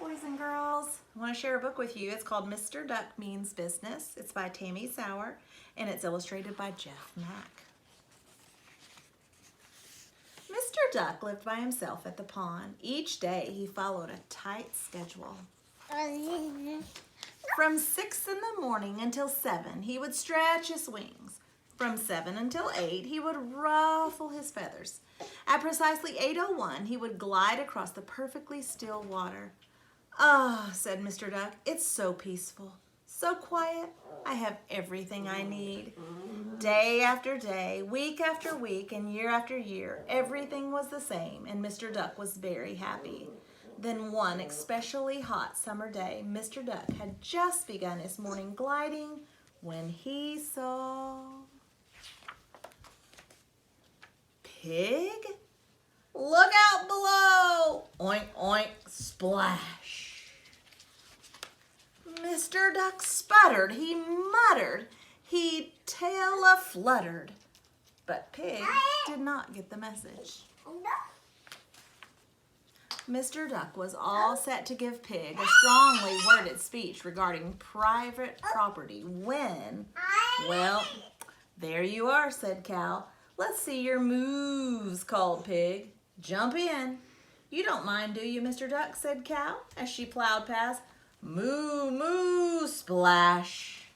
boys and girls. I want to share a book with you. It's called Mr. Duck Means Business. It's by Tammy Sauer, and it's illustrated by Jeff Mack. Mr. Duck lived by himself at the pond. Each day he followed a tight schedule. From 6 in the morning until 7, he would stretch his wings. From 7 until 8, he would ruffle his feathers. At precisely 8:01, he would glide across the perfectly still water. "Ah," said Mr. Duck, "it's so peaceful, so quiet. I have everything I need." Day after day, week after week, and year after year, everything was the same, and Mr. Duck was very happy. Then one especially hot summer day, Mr. Duck had just begun his morning gliding when he saw Pig. "Look out below!" Oink, oink, splash. Mr. Duck sputtered, he muttered, he tail-a-fluttered. But Pig did not get the message. Mr. Duck was all set to give Pig a strongly worded speech regarding private property when, "Well, there you are," said Cow. "Let's see your moves," called Pig. "Jump in." "You don't mind, do you, Mr. Duck?" said Cow as she plowed past. "Moo, moo, splash."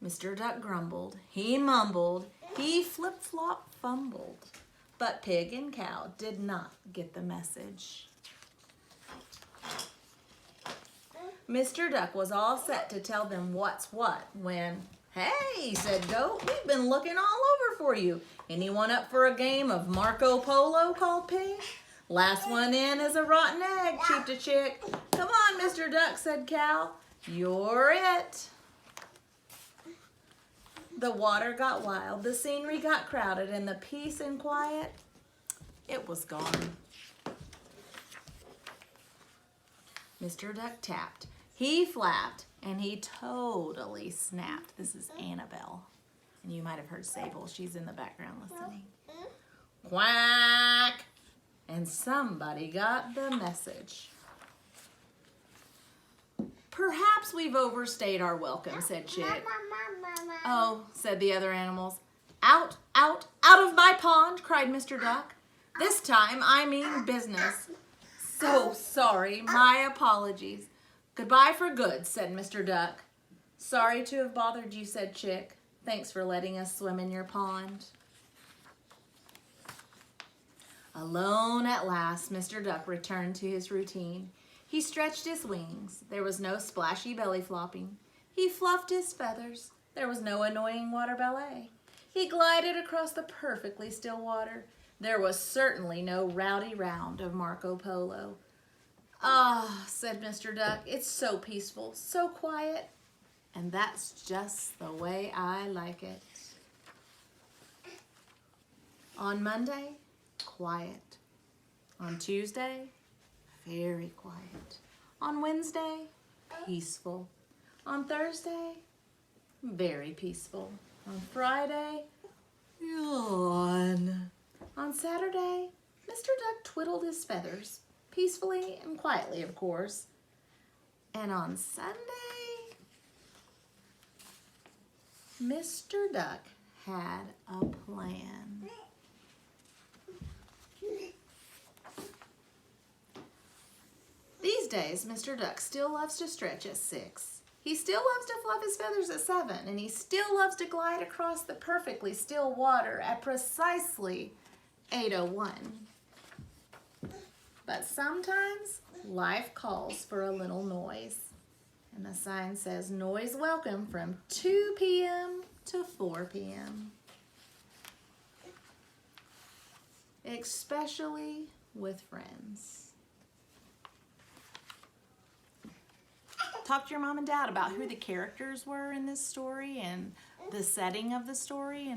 Mr. Duck grumbled, he mumbled, he flip-flop fumbled. But Pig and Cow did not get the message. Mr. Duck was all set to tell them what's what when, "Hey," said Goat, "we've been looking all over for you. Anyone up for a game of Marco Polo?" called Pig. "Last one in is a rotten egg," cheeped a chick. "Come on, Mr. Duck," said Cow. "You're it." The water got wild, the scenery got crowded, and the peace and quiet, it was gone. Mr. Duck tapped, he flapped, and he totally snapped. This is Annabelle, and you might have heard Sable. She's in the background listening. Quack! And somebody got the message. "Perhaps we've overstayed our welcome," said Chick. "Oh," said the other animals. "Out, out, out of my pond," cried Mr. Duck. "This time I mean business. So sorry, my apologies. Goodbye for good," said Mr. Duck. "Sorry to have bothered you," said Chick. "Thanks for letting us swim in your pond." Alone at last, Mr. Duck returned to his routine. He stretched his wings. There was no splashy belly flopping. He fluffed his feathers. There was no annoying water ballet. He glided across the perfectly still water. There was certainly no rowdy round of Marco Polo. "Ah," said Mr. Duck, "it's so peaceful, so quiet, and that's just the way I like it." On Monday, quiet. On Tuesday, very quiet. On Wednesday, peaceful. On Thursday, very peaceful. On Friday, yawn. On Saturday, Mr. Duck twiddled his feathers, peacefully and quietly, of course. And on Sunday, Mr. Duck had a plan. These days, Mr. Duck still loves to stretch at 6. He still loves to fluff his feathers at 7, and he still loves to glide across the perfectly still water at precisely 8:01. But sometimes life calls for a little noise, and the sign says noise welcome from 2 p.m. to 4 p.m. Especially with friends. Talk to your mom and dad about who the characters were in this story and the setting of the story,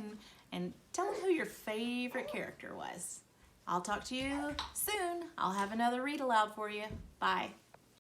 and tell them who your favorite character was. I'll talk to you soon. I'll have another read aloud for you. Bye.